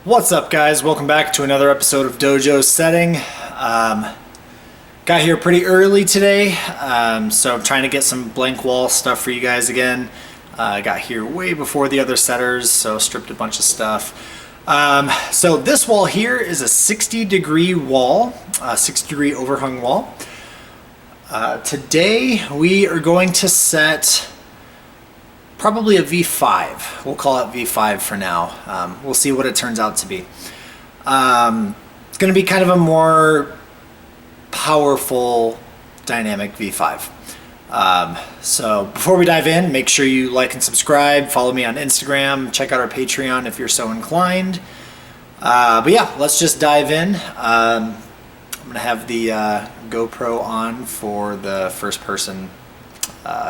What's up, guys? Welcome back to another episode of Dojo Setting. Got here pretty early today, so I'm trying to get some blank wall stuff for you guys again. Got here way before the other setters, so stripped a bunch of stuff. So this wall here is a 60-degree wall, 60-degree overhung wall. Today we are going to set probably a V5. We'll call it V5 for now. We'll see what it turns out to be. It's going to be kind of a more powerful dynamic V5. So before we dive in, make sure you like and subscribe, follow me on Instagram, check out our Patreon if you're so inclined. But yeah, let's just dive in. I'm going to have the GoPro on for the first person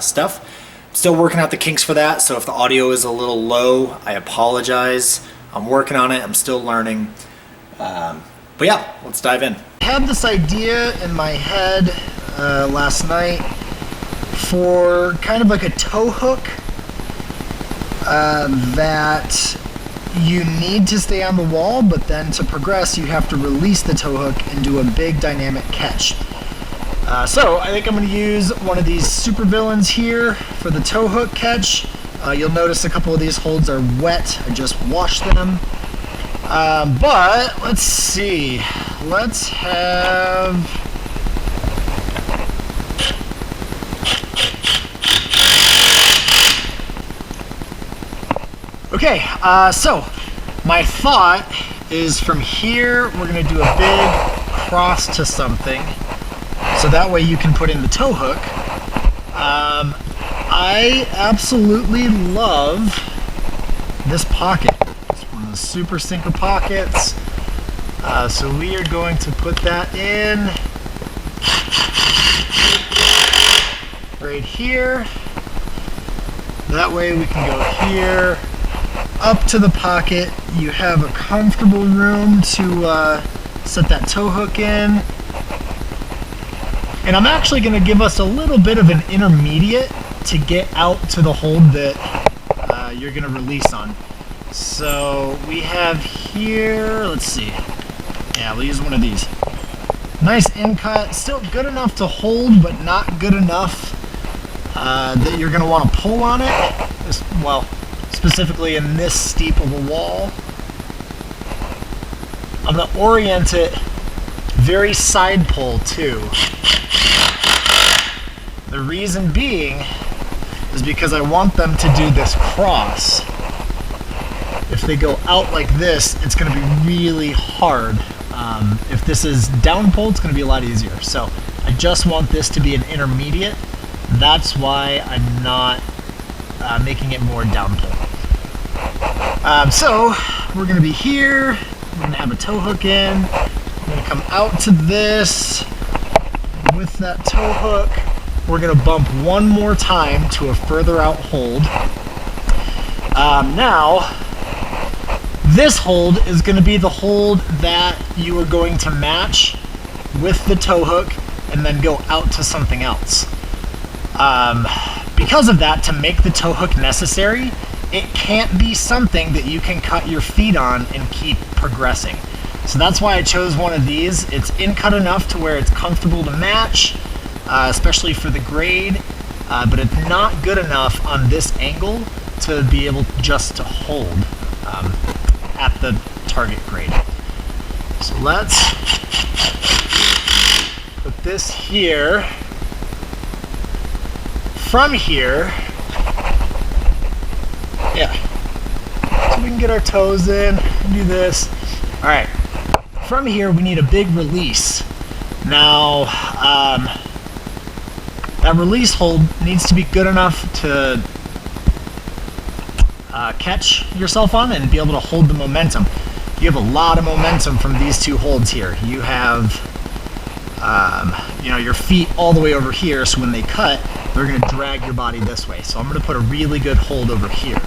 stuff. Still working out the kinks for that, so if the audio is a little low, I apologize. I'm working on it, I'm still learning. But yeah, let's dive in. I had this idea in my head last night for kind of like a tow hook that you need to stay on the wall, but then to progress you have to release the tow hook and do a big dynamic catch. So I think I'm going to use one of these super villains here for the tow hook catch. You'll notice a couple of these holds are wet. I just washed them. But let's see. Let's have... Okay, so my thought is from here we're going to do a big cross to something. So that way you can put in the tow hook. I absolutely love this pocket. It's one of the super sinker pockets. So we are going to put that in right here. That way we can go here up to the pocket. You have a comfortable room to set that tow hook in. And I'm actually going to give us a little bit of an intermediate to get out to the hold that you're going to release on. So we have here, let's see. Yeah, we'll use one of these. Nice in cut, still good enough to hold, but not good enough that you're going to want to pull on it. Well, specifically in this steep of a wall. I'm going to orient it very side pull too. The reason being is because I want them to do this cross. If they go out like this, it's going to be really hard. If this is down pull, it's going to be a lot easier. So I just want this to be an intermediate. That's why I'm not making it more down pull. So we're going to be here. We're going to have a tow hook in. We're going to come out to this with that tow hook. We're going to bump one more time to a further out hold. Now, this hold is going to be the hold that you are going to match with the tow hook and then go out to something else. Because of that, to make the tow hook necessary, it can't be something that you can cut your feet on and keep progressing. So that's why I chose one of these. It's in cut enough to where it's comfortable to match, especially for the grade, but it's not good enough on this angle to be able just to hold at the target grade. So let's put this here. From here, yeah, so we can get our toes in, do this. All right, from here we need a big release. Now, that release hold needs to be good enough to catch yourself on and be able to hold the momentum. You have a lot of momentum from these two holds here. You have, your feet all the way over here, so when they cut, they're going to drag your body this way. So I'm going to put a really good hold over here.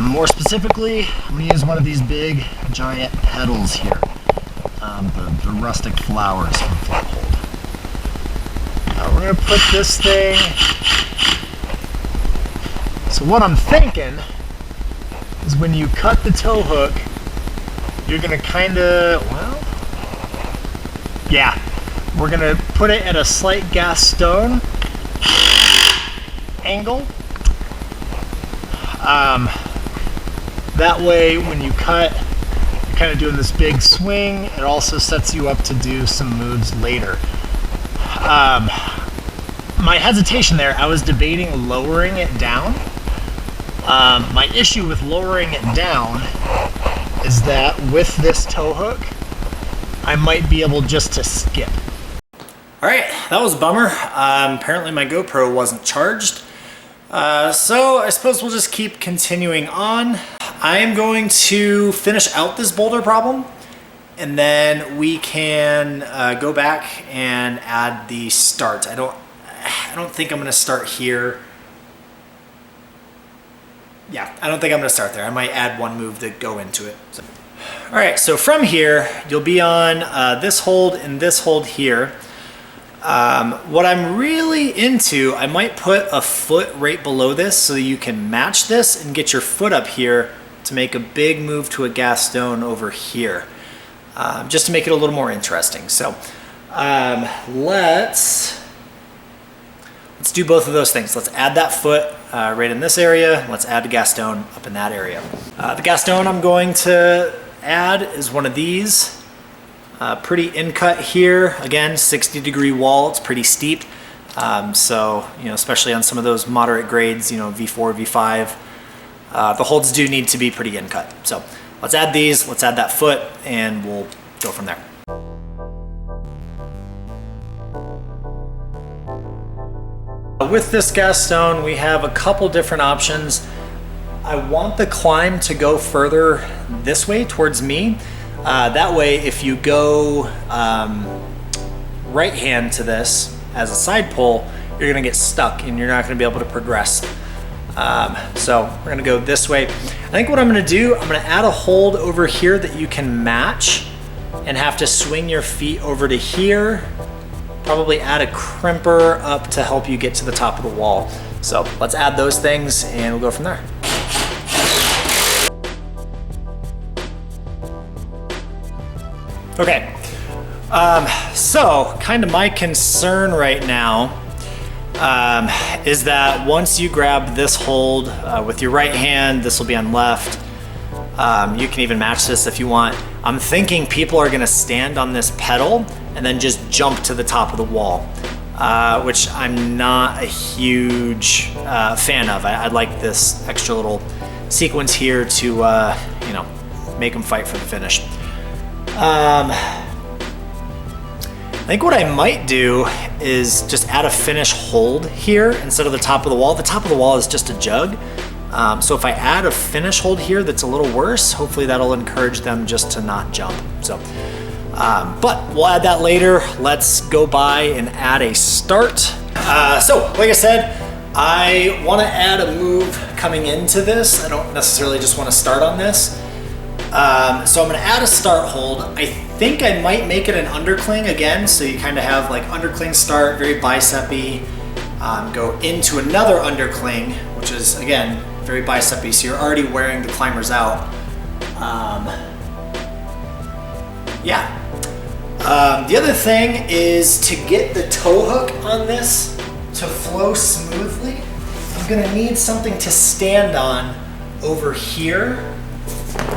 More specifically, I'm going to use one of these big, giant petals here. The rustic flowers from flat hold. Now we're going to put this thing. So what I'm thinking is when you cut the tow hook, you're gonna kinda, well, yeah, we're gonna put it at a slight gas stone angle. That way when you cut, you're kind of doing this big swing. It also sets you up to do some moves later. My hesitation there, I was debating lowering it down. My issue with lowering it down is that with this tow hook, I might be able just to skip. All right, that was a bummer. Apparently my GoPro wasn't charged. So I suppose we'll just keep continuing on. I am going to finish out this boulder problem, and then we can go back and add the start. I don't think I'm gonna start here. Yeah, I don't think I'm gonna start there. I might add one move to go into it. So. All right, so from here, you'll be on this hold and this hold here. What I'm really into, I might put a foot right below this so that you can match this and get your foot up here to make a big move to a gas stone over here, just to make it a little more interesting. So let's do both of those things. Let's add that foot right in this area. Let's add a gas stone up in that area. The gas stone I'm going to add is one of these. Pretty in cut here. Again, 60-degree wall. It's pretty steep. So, you know, especially on some of those moderate grades, you know, V4, V5, the holds do need to be pretty in cut. So let's add these, let's add that foot, and we'll go from there. With this gas stone, we have a couple different options. I want the climb to go further this way towards me. That way, if you go right hand to this as a side pull, you're gonna get stuck and you're not gonna be able to progress. So we're gonna go this way. I think what I'm gonna do, I'm gonna add a hold over here that you can match and have to swing your feet over to here. Probably add a crimper up to help you get to the top of the wall. So let's add those things and we'll go from there. Okay, so kind of my concern right now is that once you grab this hold with your right hand, this will be on left. You can even match this if you want. I'm thinking people are gonna stand on this pedal and then just jump to the top of the wall, which I'm not a huge fan of. I'd like this extra little sequence here to, you know, make them fight for the finish. I think what I might do is just add a finish hold here instead of the top of the wall. The top of the wall is just a jug. So if I add a finish hold here that's a little worse, hopefully that'll encourage them just to not jump. So, but we'll add that later. Let's go by and add a start. So like I said, I want to add a move coming into this. I don't necessarily just want to start on this. So I'm gonna add a start hold. I think I might make it an undercling again, so you kind of have like undercling start, very bicep-y, go into another undercling, which is again, very bicep-y, so you're already wearing the climbers out. The other thing is to get the tow hook on this to flow smoothly, I'm gonna need something to stand on over here.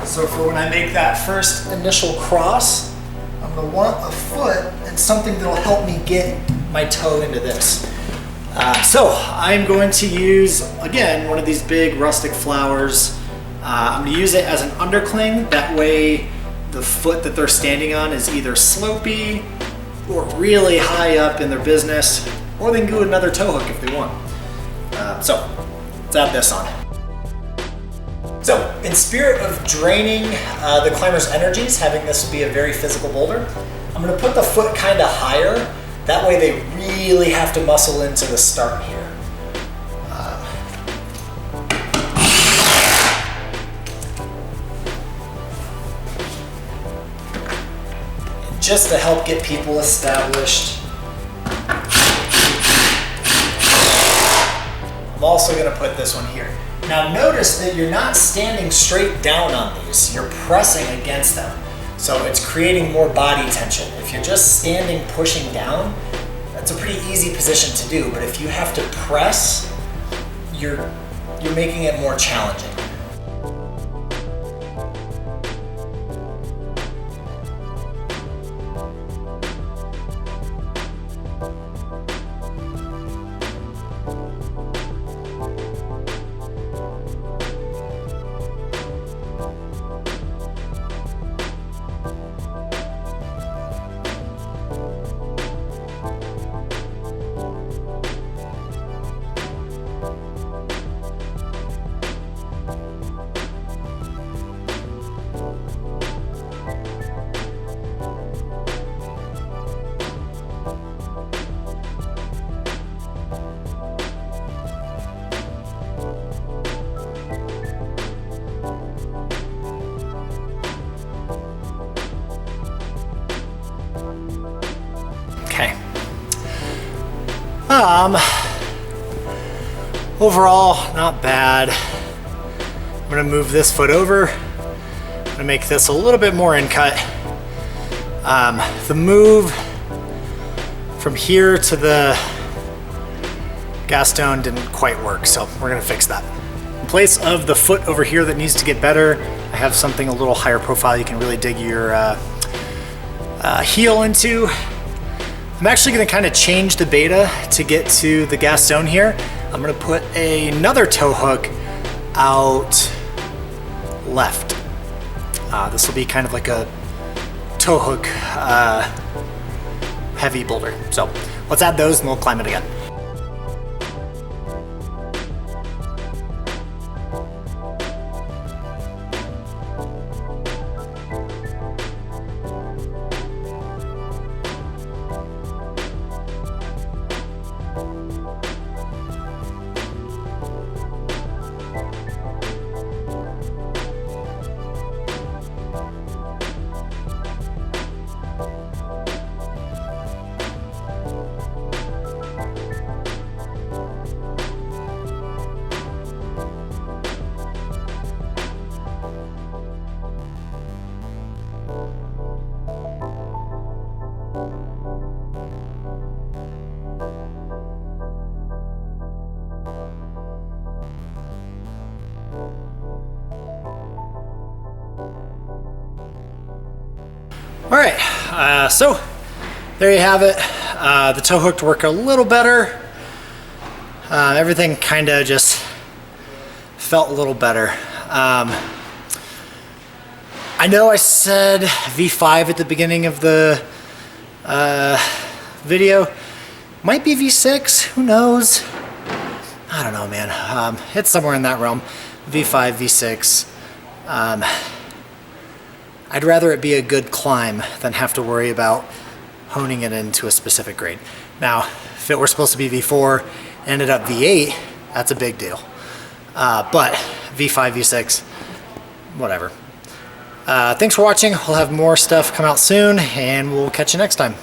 So for when I make that first initial cross, I'm gonna want a foot and something that'll help me get my toe into this. So I'm going to use, again, one of these big rustic flowers. I'm gonna use it as an undercling. That way the foot that they're standing on is either slopey or really high up in their business, or they can do another tow hook if they want. So let's add this on. So, in spirit of draining the climber's energies, having this be a very physical boulder, I'm gonna put the foot kind of higher. That way they really have to muscle into the start here. And just to help get people established, I'm also also going to put this one here. Now notice that you're not standing straight down on these, you're pressing against them. So it's creating more body tension. If you're just standing pushing down, that's a pretty easy position to do, but if you have to press, you're making it more challenging. Okay. Overall, not bad. I'm gonna move this foot over. I'm gonna make this a little bit more in cut. The move from here to the gas stone didn't quite work, so we're gonna fix that. In place of the foot over here that needs to get better, I have something a little higher profile you can really dig your heel into. I'm actually gonna kind of change the beta to get to the gas stone here. I'm gonna put another tow hook out left. This will be kind of like a tow hook heavy boulder. So let's add those and we'll climb it again. All right, so there you have it. The tow hook worked a little better. Everything kind of just felt a little better. I know I said V5 at the beginning of the video. Might be V6, who knows? I don't know, man. It's somewhere in that realm. V5, V6. I'd rather it be a good climb than have to worry about honing it into a specific grade. Now, if it were supposed to be V4, ended up V8, that's a big deal. But V5, V6, whatever. Thanks for watching. We'll have more stuff come out soon, and we'll catch you next time.